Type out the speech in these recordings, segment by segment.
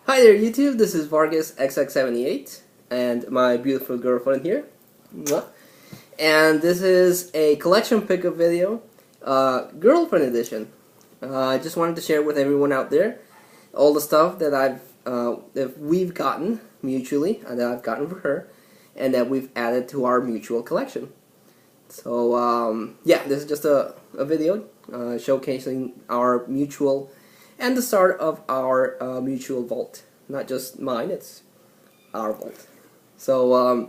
Hi there YouTube, this is Vargas XX78 and my beautiful girlfriend here. Mwah. And this is a collection pickup video, girlfriend edition. I just wanted to share with everyone out there all the stuff that we've gotten mutually and that I've gotten for her and that we've added to our mutual collection. So yeah, this is just a video showcasing our mutual and the start of our mutual vault. Not just mine, it's our vault. So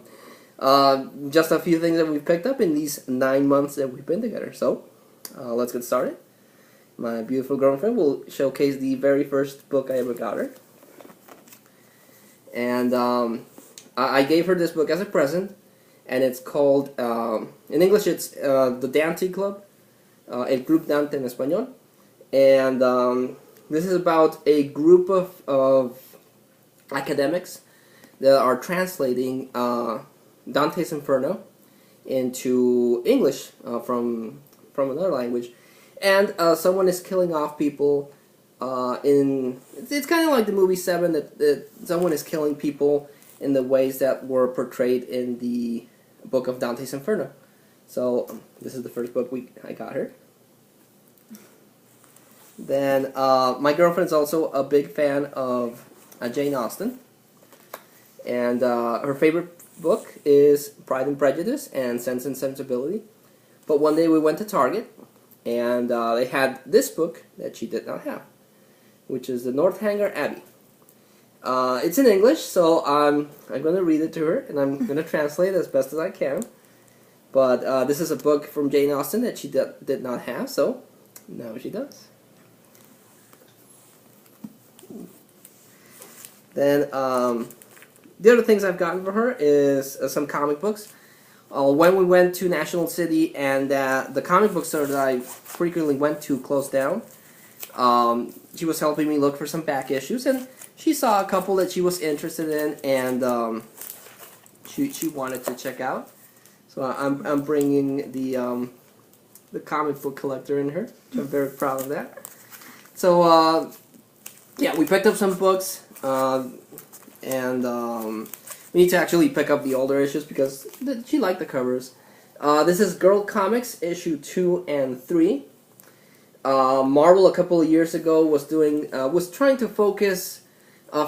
just a few things that we've picked up in these 9 months that we've been together. So let's get started. My beautiful girlfriend will showcase the very first book I ever got her. And I gave her this book as a present, and it's called, in English it's The Dante Club, El Club Dante en Español. And this is about a group of academics that are translating Dante's Inferno into English from another language, and someone is killing off people. It's kind of like the movie Seven, that someone is killing people in the ways that were portrayed in the book of Dante's Inferno. So this is the first book I got her. Then my girlfriend's also a big fan of Jane Austen, and her favorite book is Pride and Prejudice and Sense and Sensibility. But one day we went to Target, and they had this book that she did not have, which is the Northanger Abbey. It's in English, so I'm going to read it to her, and I'm going to translate as best as I can. But this is a book from Jane Austen that she did not have, so now she does. Then the other things I've gotten for her is some comic books. When we went to National City and the comic book store that I frequently went to closed down, she was helping me look for some back issues, and she saw a couple that she was interested in, and she wanted to check out. So I'm bringing the comic book collector in her. So I'm very proud of that. So yeah, we picked up some books. And we need to actually pick up the older issues because she liked the covers. This is Girl Comics issue 2 and 3. Marvel a couple of years ago was trying to focus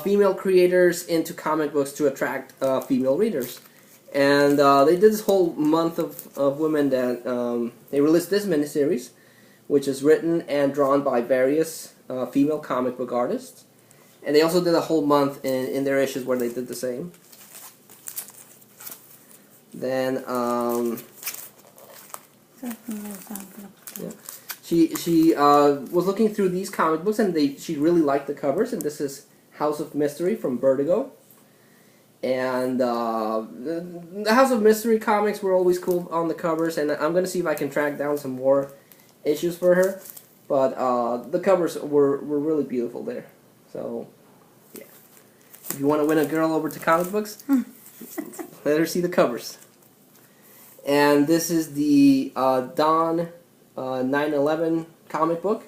female creators into comic books to attract female readers, and they did this whole month of women that they released this miniseries, which is written and drawn by various female comic book artists. And they also did a whole month in their issues where they did the same. Then yeah, she was looking through these comic books, and she really liked the covers. And this is House of Mystery from Vertigo. And the House of Mystery comics were always cool on the covers, and I'm gonna see if I can track down some more issues for her. But the covers were really beautiful there. So, yeah. If you want to win a girl over to comic books, let her see the covers. And this is the Dawn 9/11 comic book.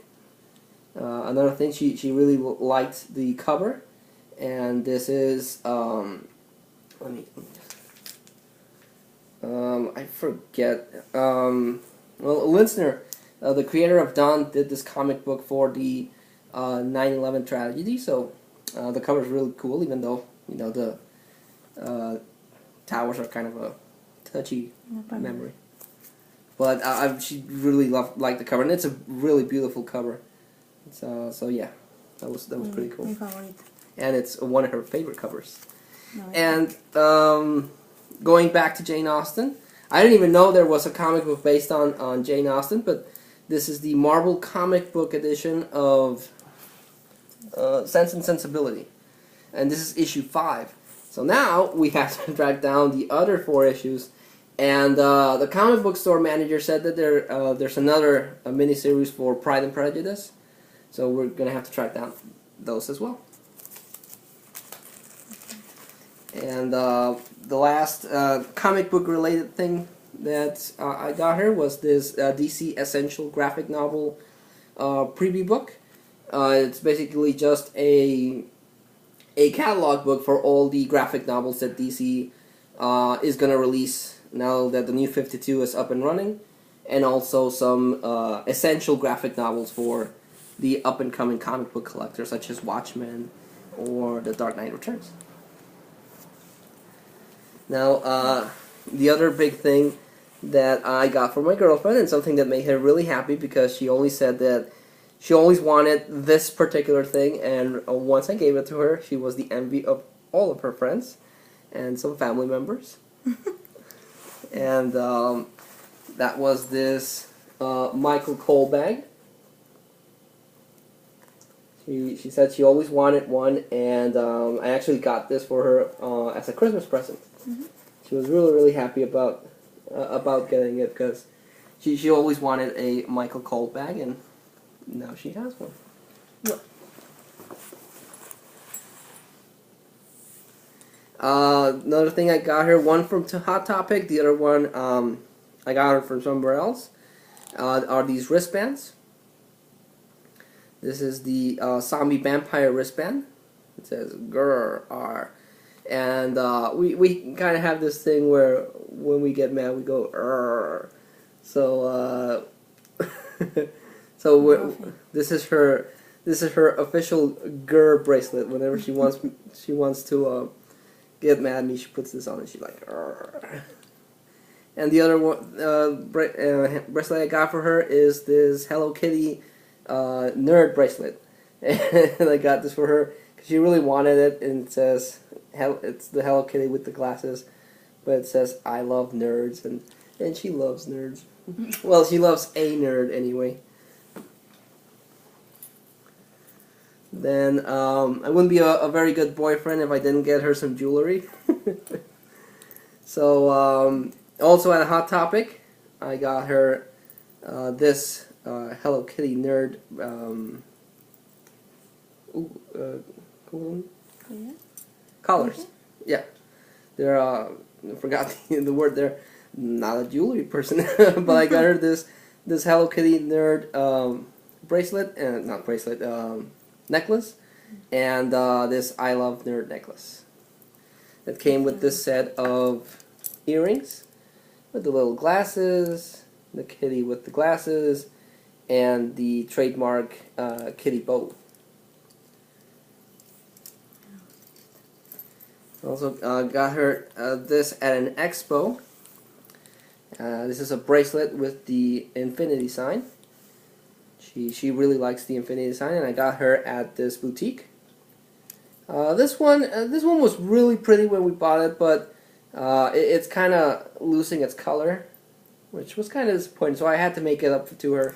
Another thing, she really liked the cover. And this is, I forget. Well, Linsner, the creator of Dawn, did this comic book for the 9/11 tragedy, so the cover is really cool, even though the towers are kind of a touchy memory. But she really liked the cover, and it's a really beautiful cover. So yeah, that was pretty cool. And it's one of her favorite covers. And going back to Jane Austen, I didn't even know there was a comic book based on Jane Austen, but this is the Marvel comic book edition of Sense and Sensibility, and this is issue 5. So now we have to track down the other 4 issues, and the comic book store manager said that there's another miniseries for Pride and Prejudice, so we're gonna have to track down those as well. And the last comic book related thing that I got her was this DC Essential graphic novel preview book. It's basically just a a catalog book for all the graphic novels that DC is going to release now that the New 52 is up and running, and also some essential graphic novels for the up-and-coming comic book collectors, such as Watchmen or The Dark Knight Returns. Now, the other big thing that I got for my girlfriend, and something that made her really happy, because she always said that she always wanted this particular thing, and once I gave it to her, she was the envy of all of her friends and some family members. And that was this Michael Cole bag. She said she always wanted one, and I actually got this for her as a Christmas present. Mm-hmm. She was really, really happy about getting it, because she always wanted a Michael Cole bag, and now she has one. Look. Another thing I got her, one from Hot Topic, the other one I got her from somewhere else, are these wristbands. This is the zombie vampire wristband. It says "Grr R," and we kind of have this thing where when we get mad we go "Grr." So this is her official Grr bracelet. Whenever she wants to get mad at me, she puts this on and she's like "Grr." And the other one bracelet I got for her is this Hello Kitty nerd bracelet, and I got this for her because she really wanted it, and it says it's the Hello Kitty with the glasses, but it says "I love nerds," and she loves nerds. Well, she loves a nerd anyway. Then I wouldn't be a very good boyfriend if I didn't get her some jewelry. So also at a Hot Topic, I got her this Hello Kitty nerd collars. Okay. Yeah, they're I forgot the word there. Not a jewelry person, but I got her this Hello Kitty nerd bracelet, and not bracelet, necklace, and this I Love Nerd necklace. That came with this set of earrings with the little glasses, the kitty with the glasses, and the trademark kitty bow. Also got her this at an expo. This is a bracelet with the infinity sign. She really likes the infinity sign, and I got her at this boutique. This one was really pretty when we bought it, but it's kind of losing its color, which was kind of disappointing. So I had to make it up to her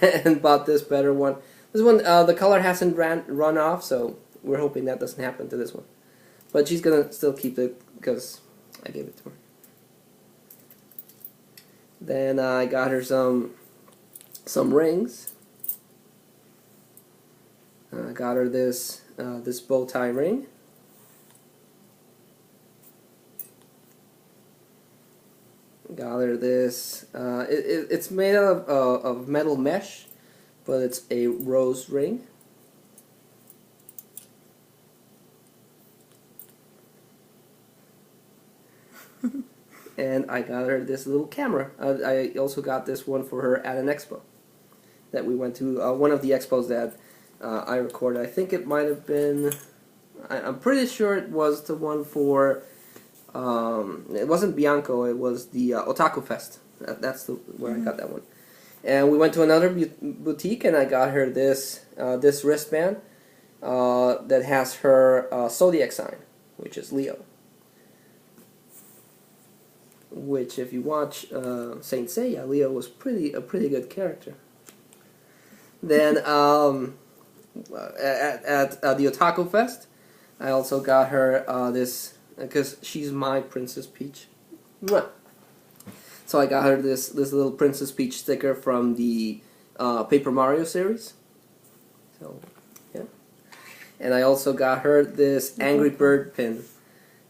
and bought this better one. This one, the color hasn't run off, so we're hoping that doesn't happen to this one. But she's gonna still keep it because I gave it to her. Then I got her some rings. I got her this bow tie ring. Got her this. It's made out of metal mesh, but it's a rose ring. And I got her this little camera. I also got this one for her at an expo that we went to. One of the expos that I recorded. I think it might have been. I'm pretty sure it was the one for. It wasn't Bianco. It was the Otaku Fest. That's where I got that one. And we went to another boutique, and I got her this wristband that has her zodiac sign, which is Leo. Which, if you watch Saint Seiya, Leo was a pretty good character. Then at the Otaku Fest, I also got her this because she's my Princess Peach. Mwah. So I got her this little Princess Peach sticker from the Paper Mario series. So yeah, and I also got her this Angry Bird pin.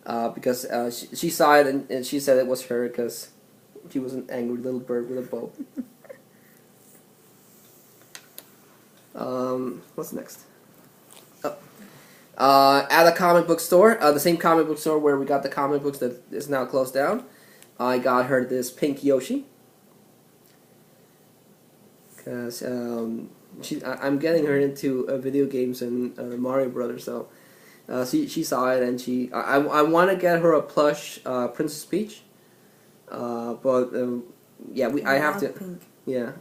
Because she saw it and she said it was her because she was an angry little bird with a bow. What's next? Oh, At a comic book store, the same comic book store where we got the comic books that is now closed down, I got her this pink Yoshi. Because I'm getting her into video games and Mario Brothers, so she saw it and I want to get her a plush Princess Peach, but yeah, I have to. Pink. Yeah,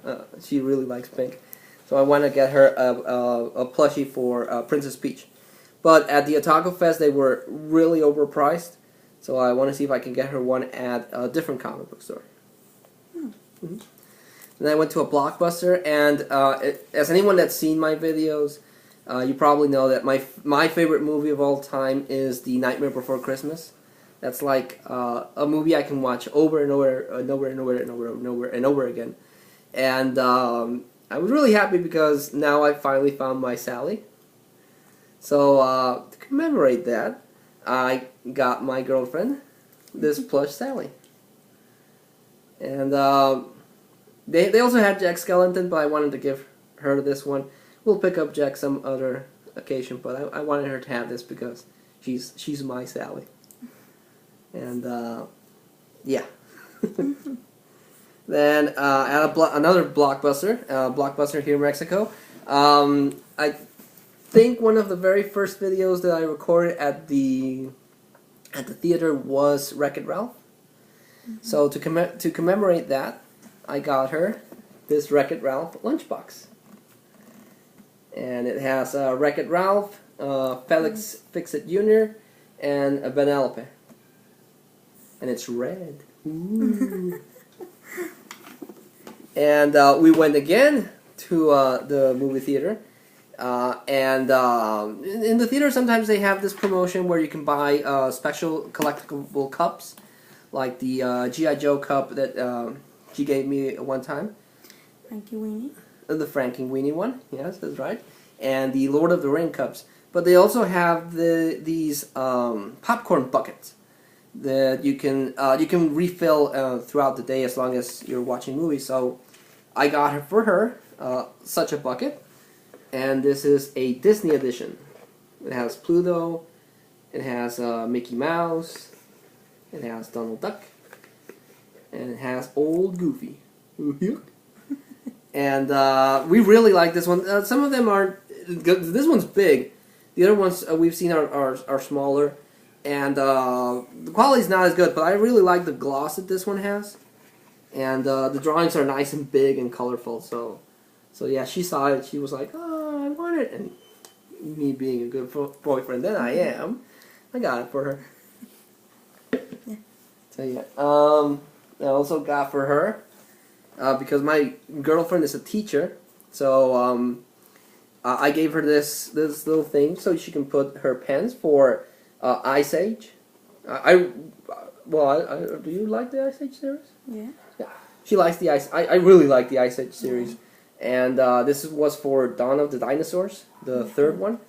she really likes pink, so I want to get her a plushie for Princess Peach. But at the Otaku Fest, they were really overpriced, so I want to see if I can get her one at a different comic book store. Mm-hmm. And I went to a Blockbuster, and as anyone that's seen my videos, you probably know that my favorite movie of all time is The Nightmare Before Christmas. That's like a movie I can watch over and over and over and over and over and over and over again. And I was really happy because now I finally found my Sally. So to commemorate that, I got my girlfriend this plush Sally. And they also had Jack Skellington, but I wanted to give her this one. We'll pick up Jack some other occasion, but I wanted her to have this because she's my Sally. And yeah. Then at another Blockbuster here in Mexico, I think one of the very first videos that I recorded at the theater was Wreck-It Ralph. So to commemorate that, I got her this Wreck-It Ralph lunchbox. And it has Wreck-It Ralph, Felix Fix-It Jr., and Vanellope. And it's red. Ooh. And we went again to the movie theater. And in the theater, sometimes they have this promotion where you can buy special collectible cups, like the G.I. Joe cup that she gave me one time. Frankie Weenie. The Frankie Weenie one, yes, that's right. And the Lord of the Ring cups. But they also have these popcorn buckets that you can refill throughout the day as long as you're watching movies. So I got her for her such a bucket. And this is a Disney edition. It has Pluto, it has Mickey Mouse, it has Donald Duck, and it has Old Goofy. And we really like this one. Some of them aren't good. This one's big. The other ones we've seen are smaller. And the quality's not as good, but I really like the gloss that this one has. And the drawings are nice and big and colorful. So yeah, she saw it. She was like, "Oh, I want it." And me being a good boyfriend that I am, I got it for her. Yeah. So yeah, I also got for her because my girlfriend is a teacher. So I gave her this little thing so she can put her pens for Ice Age. Do you like the Ice Age series? Yeah. Yeah. She likes the Ice. I really like the Ice Age series. Yeah. And this was for Dawn of the Dinosaurs, the third one.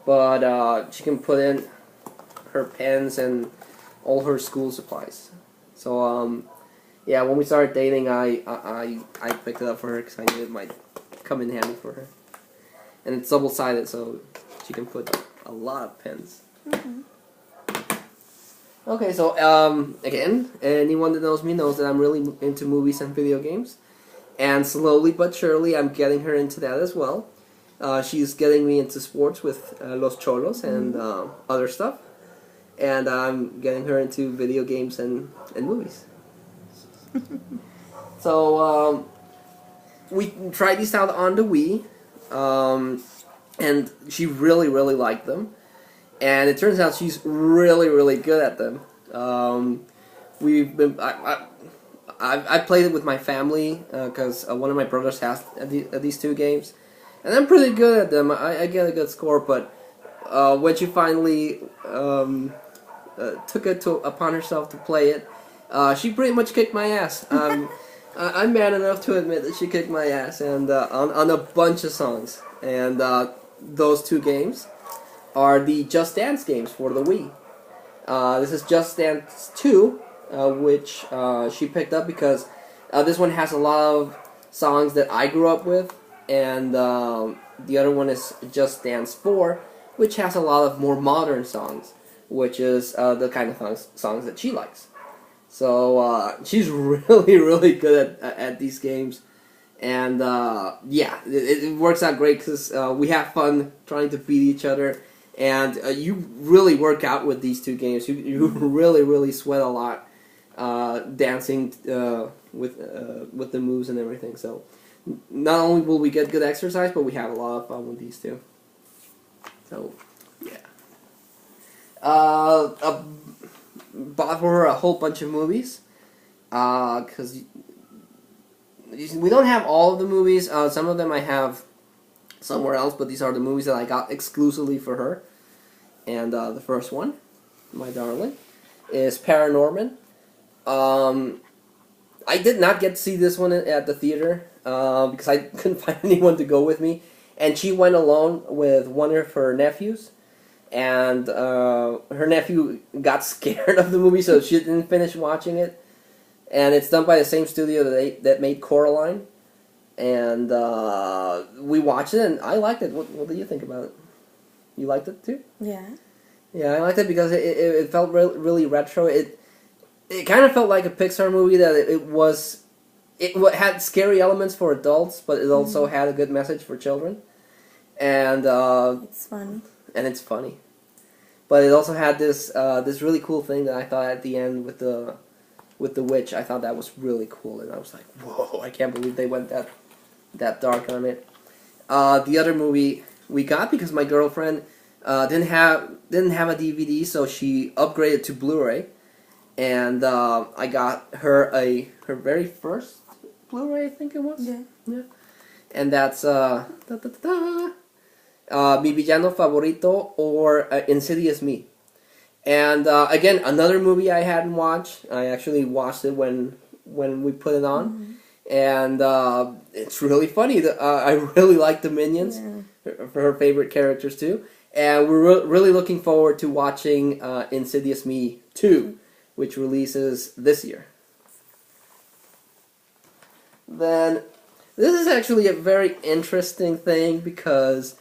But she can put in her pens and all her school supplies. So yeah, when we started dating, I picked it up for her because I knew it might come in handy for her. And it's double-sided, so she can put a lot of pens. Mm-hmm. Okay, so again, anyone that knows me knows that I'm really into movies and video games. And slowly but surely, I'm getting her into that as well. She's getting me into sports with Los Cholos and other stuff. And I'm getting her into video games and movies. So, we tried these out on the Wii. And she really, really liked them. And it turns out she's really, really good at them. I played it with my family because one of my brothers has these two games, and I'm pretty good at them. I get a good score, but when she finally took it upon herself to play it, she pretty much kicked my ass. I'm man enough to admit that she kicked my ass, and on a bunch of songs. And those two games are the Just Dance games for the Wii. This is Just Dance 2, which she picked up because this one has a lot of songs that I grew up with, and the other one is Just Dance 4, which has a lot of more modern songs, which is the kind of songs that she likes. So she's really good at these games, and yeah, it works out great because we have fun trying to beat each other, and you really work out with these two games. You really sweat a lot dancing with the moves and everything. So not only will we get good exercise, but we have a lot of fun with these two. So yeah. Bought for her a whole bunch of movies, because we don't have all of the movies. Some of them I have somewhere else, but these are the movies that I got exclusively for her. And the first one, my darling, is Paranorman. I did not get to see this one at the theater because I couldn't find anyone to go with me, and she went alone with one of her nephews. And her nephew got scared of the movie, so she didn't finish watching it. And it's done by the same studio that made Coraline. And we watched it, and I liked it. What did you think about it? You liked it too? Yeah. Yeah, I liked it because it felt really retro. It kind of felt like a Pixar movie that it had scary elements for adults, but it also had a good message for children. And it's funny. And it's funny, but it also had this really cool thing that I thought at the end with the witch. I thought that was really cool, and I was like, whoa! I can't believe they went that dark on it. The other movie we got because my girlfriend didn't have a DVD, so she upgraded to Blu-ray, and I got her her very first Blu-ray, I think it was. Yeah. And that's Mi Villano Favorito, or Insidious Me. And again, another movie I hadn't watched. I actually watched it when we put it on. And it's really funny. I really like the Minions, her favorite characters too. And we're really looking forward to watching Insidious Me 2, which releases this year. Then, this is actually a very interesting thing because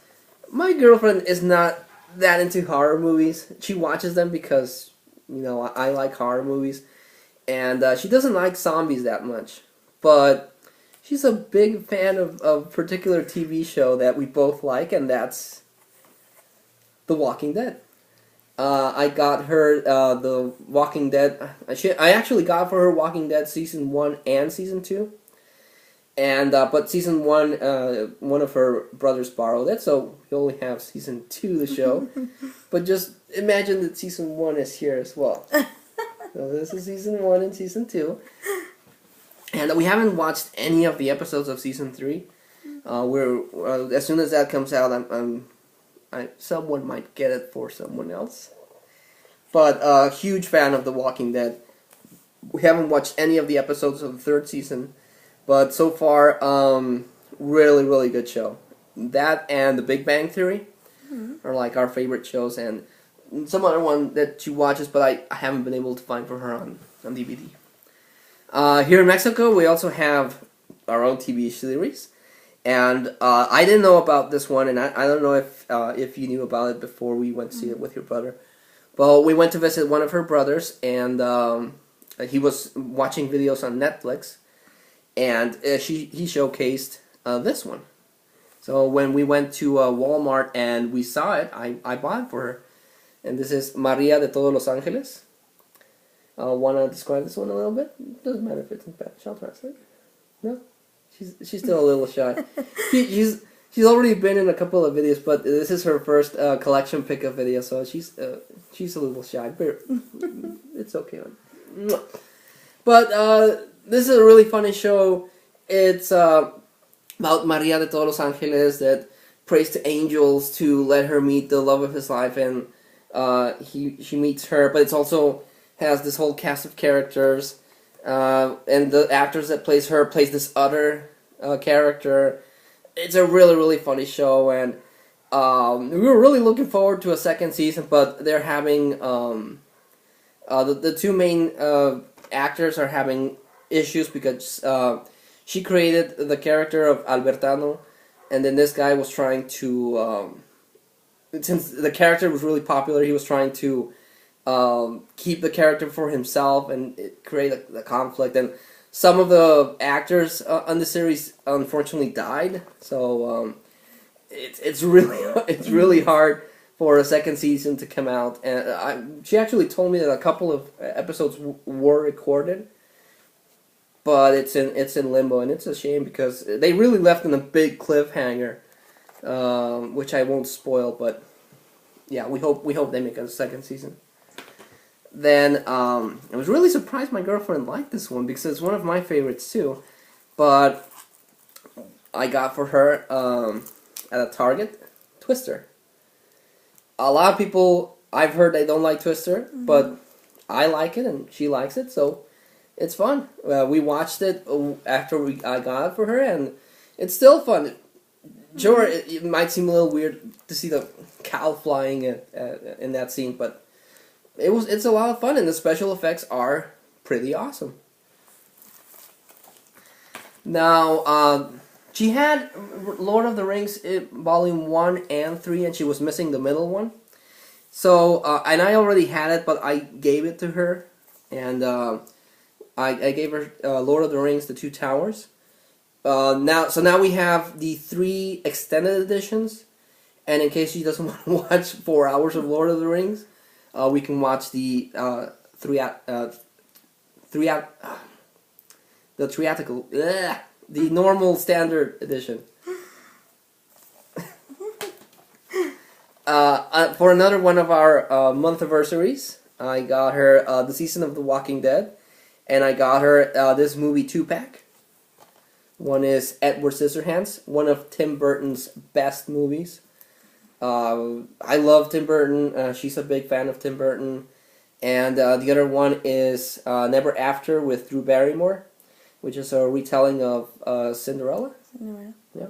my girlfriend is not that into horror movies. She watches them because, I like horror movies. And she doesn't like zombies that much. But she's a big fan of a particular TV show that we both like, and that's The Walking Dead. I got her The Walking Dead. I actually got for her Walking Dead Season 1 and Season 2. And but Season 1, one of her brothers borrowed it, so we only have Season 2 to show. But just imagine that Season 1 is here as well. So this is Season 1 and Season 2. And we haven't watched any of the episodes of Season 3. We're as soon as that comes out, someone might get it for someone else. But huge fan of The Walking Dead. We haven't watched any of the episodes of the third season. But so far, really good show. That and The Big Bang Theory are like our favorite shows, and some other one that she watches, but I haven't been able to find for her on DVD. Here in Mexico, we also have our own TV series, and I didn't know about this one, and I don't know if you knew about it before we went to see it with your brother. Well, we went to visit one of her brothers, and he was watching videos on Netflix. And he showcased this one. So when we went to Walmart and we saw it, I bought it for her. And this is Maria de Todos Los Angeles. Want to describe this one a little bit? Doesn't matter if it's in Spanish. I'll translate. No? She's still a little shy. She's already been in a couple of videos, but this is her first collection pickup video, so she's a little shy. But it's okay. But this is a really funny show. It's about Maria de Todos Los Angeles that prays to angels to let her meet the love of his life, and she meets her. But it's also has this whole cast of characters, and the actors that plays this other character. It's a really funny show, and we were really looking forward to a second season. But they're having the two main actors are having issues because she created the character of Albertano, and then this guy was trying to since the character was really popular, he was trying to keep the character for himself and create a conflict. And some of the actors on the series unfortunately died, so it's really hard for a second season to come out. And she actually told me that a couple of episodes were recorded, but it's in limbo, and it's a shame because they really left in a big cliffhanger, which I won't spoil. But yeah, we hope they make a second season. Then I was really surprised my girlfriend liked this one because it's one of my favorites too. But I got for her at a Target, Twister. A lot of people, I've heard they don't like Twister, but I like it and she likes it, so it's fun. We watched it after I got it for her, and it's still fun. Sure, it might seem a little weird to see the cow flying in that scene, but it's a lot of fun, and the special effects are pretty awesome. Now, she had Lord of the Rings Volume 1 and 3, and she was missing the middle one. So, and I already had it, but I gave it to her, and I gave her Lord of the Rings, The Two Towers. Now we have the 3 extended editions, and in case she doesn't want to watch 4 hours of Lord of the Rings, we can watch the the normal standard edition. For another one of our month anniversaries, I got her the season of The Walking Dead, and I got her this movie 2-pack. One is Edward Scissorhands, one of Tim Burton's best movies. I love Tim Burton. She's a big fan of Tim Burton. And the other one is Never After with Drew Barrymore, which is a retelling of Cinderella. Yeah.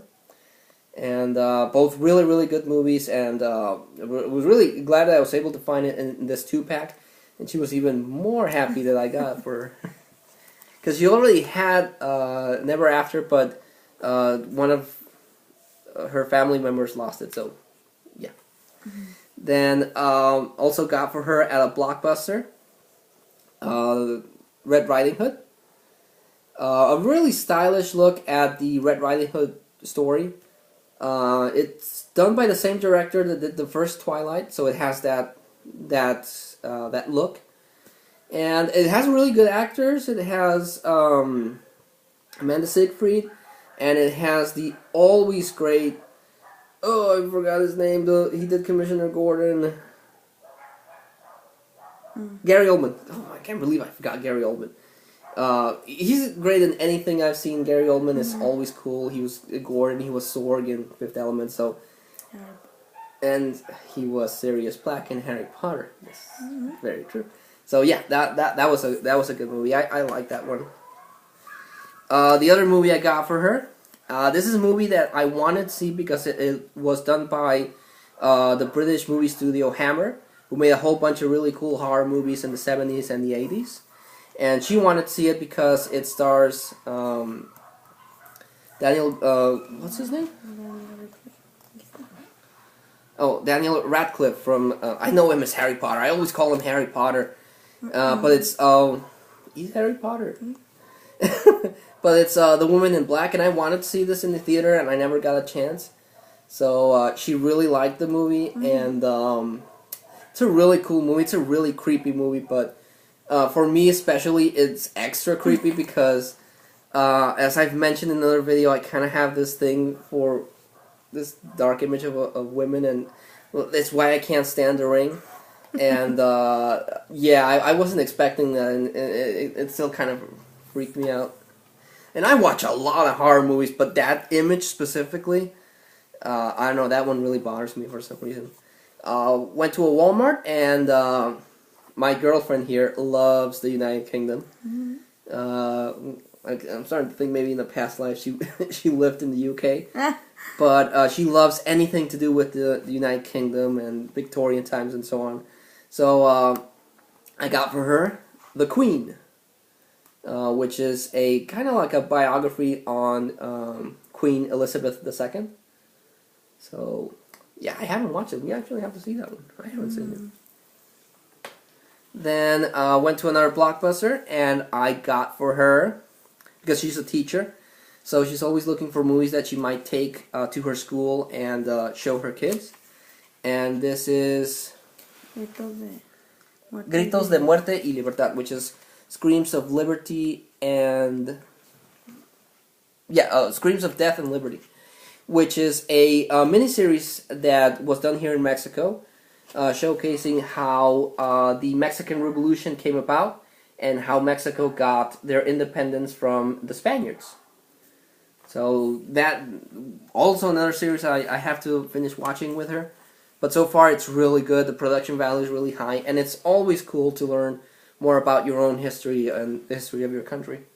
And both really, really good movies. And I was really glad that I was able to find it in this 2-pack. And she was even more happy that I got it for her. Because she already had Never After, but one of her family members lost it, so yeah. Then also got for her at a Blockbuster, Red Riding Hood. A really stylish look at the Red Riding Hood story. It's done by the same director that did the first Twilight, so it has that look. And it has really good actors. It has Amanda Seyfried, and it has the always great, I forgot his name, he did Commissioner Gordon. Gary Oldman. Oh, I can't believe I forgot Gary Oldman. He's great in anything I've seen. Gary Oldman is always cool. He was Gordon, he was Sorg in Fifth Element, so... And he was Sirius Black in Harry Potter. Yes, very true. So yeah, that was a good movie. I like that one. The other movie I got for her, this is a movie that I wanted to see because it was done by the British movie studio Hammer, who made a whole bunch of really cool horror movies in the 70s and the 80s. And she wanted to see it because it stars Daniel, what's his name? Oh, Daniel Radcliffe from, I know him as Harry Potter. I always call him Harry Potter. But it's, he's Harry Potter. But it's The Woman in Black, and I wanted to see this in the theater, and I never got a chance. So she really liked the movie, and it's a really cool movie. It's a really creepy movie, but for me especially, it's extra creepy because, as I've mentioned in another video, I kind of have this thing for this dark image of women, and that's why I can't stand The Ring. And yeah, I wasn't expecting that, and it still kind of freaked me out. And I watch a lot of horror movies, but that image specifically, I don't know, that one really bothers me for some reason. Went to a Walmart, and my girlfriend here loves the United Kingdom. I'm starting to think maybe in the past life she lived in the UK. But she loves anything to do with the United Kingdom and Victorian times and so on. So I got for her The Queen, which is a kind of like a biography on Queen Elizabeth II. So Yeah, I haven't watched it. We actually have to see that one. I haven't seen it. Then went to another Blockbuster, and I got for her, because she's a teacher, so she's always looking for movies that she might take to her school and show her kids. And this is Gritos de Muerte y Libertad, which is Screams of Liberty and... Yeah, Screams of Death and Liberty, which is a miniseries that was done here in Mexico, showcasing how the Mexican Revolution came about and how Mexico got their independence from the Spaniards. So that, also another series I have to finish watching with her. But so far it's really good, the production value is really high, and it's always cool to learn more about your own history and the history of your country.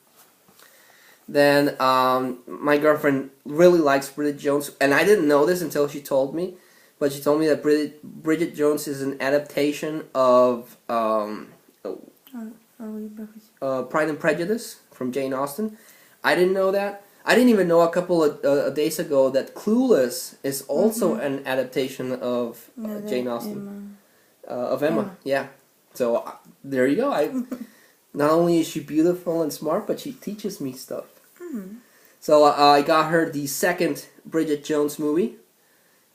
Then my girlfriend really likes Bridget Jones, and I didn't know this until she told me, but she told me that Bridget Jones is an adaptation of Pride and Prejudice from Jane Austen. I didn't know that. I didn't even know a couple of days ago that Clueless is also an adaptation of Jane Austen. Of Emma, yeah. So there you go. Not only is she beautiful and smart, but she teaches me stuff. So I got her the second Bridget Jones movie,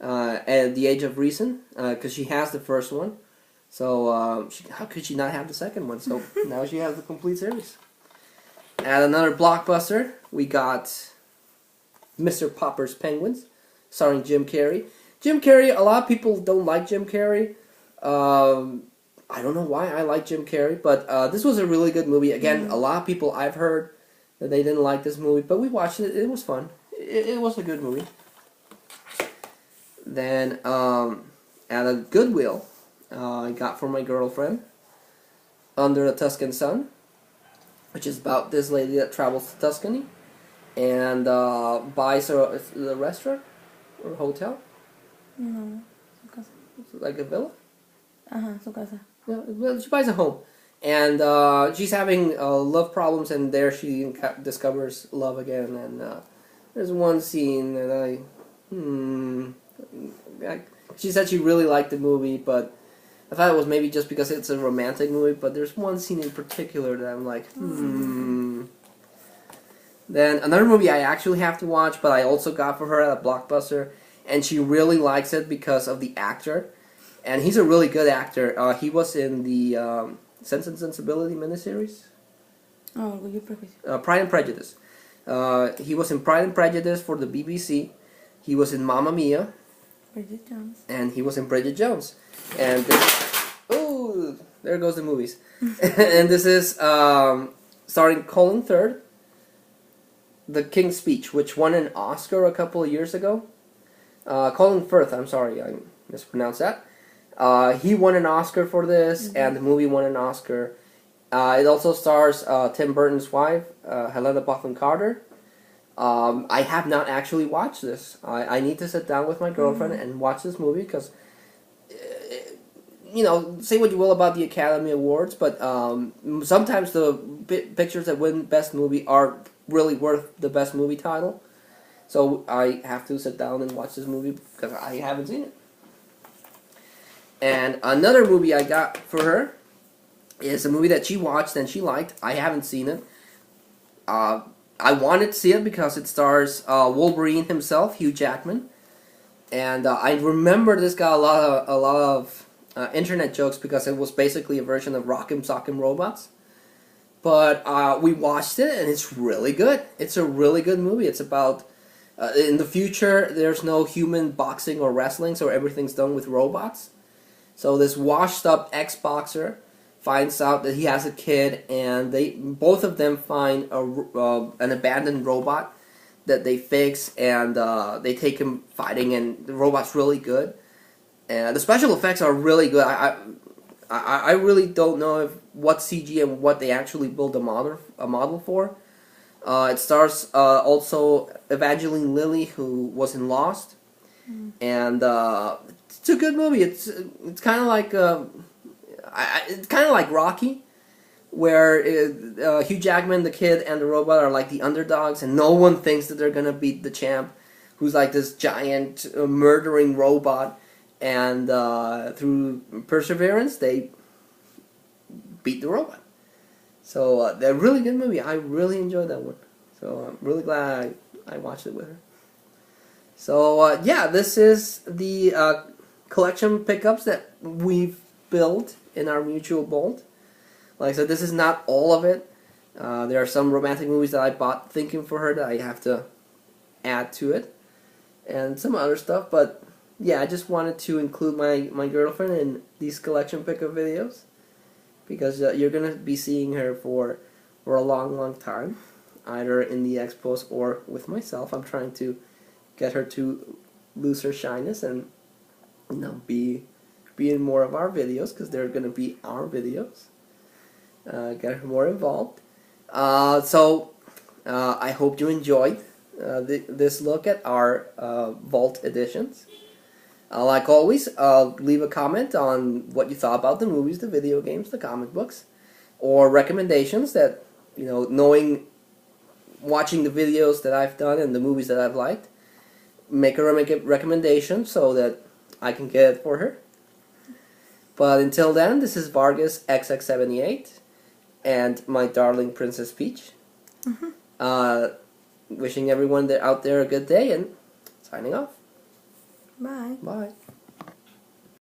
at the Age of Reason, because she has the first one. So how could she not have the second one? So now she has the complete series. At another Blockbuster, we got Mr. Popper's Penguins, starring Jim Carrey. Jim Carrey, a lot of people don't like Jim Carrey. I don't know why I like Jim Carrey, but this was a really good movie. Again, a lot of people I've heard that they didn't like this movie, but we watched it. It was fun. It was a good movie. Then at a Goodwill, I got for my girlfriend Under the Tuscan Sun, which is about this lady that travels to Tuscany and buys a restaurant or a hotel. No, su casa. Like a villa? Su casa. Yeah, well, she buys a home. And she's having love problems, and there she discovers love again. And there's one scene that she said she really liked the movie, but I thought it was maybe just because it's a romantic movie, but there's one scene in particular that I'm like, Then another movie I actually have to watch, but I also got for her at a Blockbuster, and she really likes it because of the actor. And he's a really good actor. He was in the Sense and Sensibility miniseries. Oh, Orgullo y Prejuicio. Pride and Prejudice. He was in Pride and Prejudice for the BBC. He was in Mamma Mia. Bridget Jones. And he was in Bridget Jones. And this... Oh, there goes the movies. And this is starring Colin Firth, The King's Speech, which won an Oscar a couple of years ago. Colin Firth, I'm sorry, I mispronounced that. He won an Oscar for this, and the movie won an Oscar. It also stars Tim Burton's wife, Helena Bonham Carter. I have not actually watched this. I need to sit down with my girlfriend and watch this movie because, you know, say what you will about the Academy Awards, but sometimes the pictures that win Best Movie are really worth the Best Movie title. So I have to sit down and watch this movie because I haven't seen it. And another movie I got for her is a movie that she watched and she liked. I haven't seen it. I wanted to see it because it stars Wolverine himself, Hugh Jackman. And I remember this got a lot of internet jokes because it was basically a version of Rock'em Sock'em Robots. But we watched it and it's really good. It's a really good movie. It's about... in the future, there's no human boxing or wrestling, so everything's done with robots. So this washed-up ex-boxer finds out that he has a kid, and both of them find an abandoned robot that they fix, and they take him fighting, and the robot's really good. And the special effects are really good. I really don't know what CG and what they actually build a model for. It stars also Evangeline Lilly, who was in Lost, and it's a good movie. It's kind of like Rocky, where Hugh Jackman, the kid, and the robot are like the underdogs, and no one thinks that they're gonna beat the champ who's like this giant murdering robot, and through perseverance they beat the robot. So they're a really good movie. I really enjoyed that one. So I'm really glad I watched it with her. So yeah, this is the collection pickups that we've built in our mutual bond. Like I said, this is not all of it. There are some romantic movies that I bought thinking for her that I have to add to it, and some other stuff. But yeah, I just wanted to include my girlfriend in these collection pickup videos, because you're gonna be seeing her for a long time, either in the expos or with myself. I'm trying to get her to lose her shyness and be in more of our videos, because they're gonna be our videos. Get her more involved. So I hope you enjoyed this look at our Vault editions. Like always, leave a comment on what you thought about the movies, the video games, the comic books, or recommendations that, watching the videos that I've done and the movies that I've liked. Make a recommendation so that I can get it for her. But until then, this is Vargas XX78 and my darling Princess Peach. Wishing everyone out there a good day, and signing off. Bye. Bye.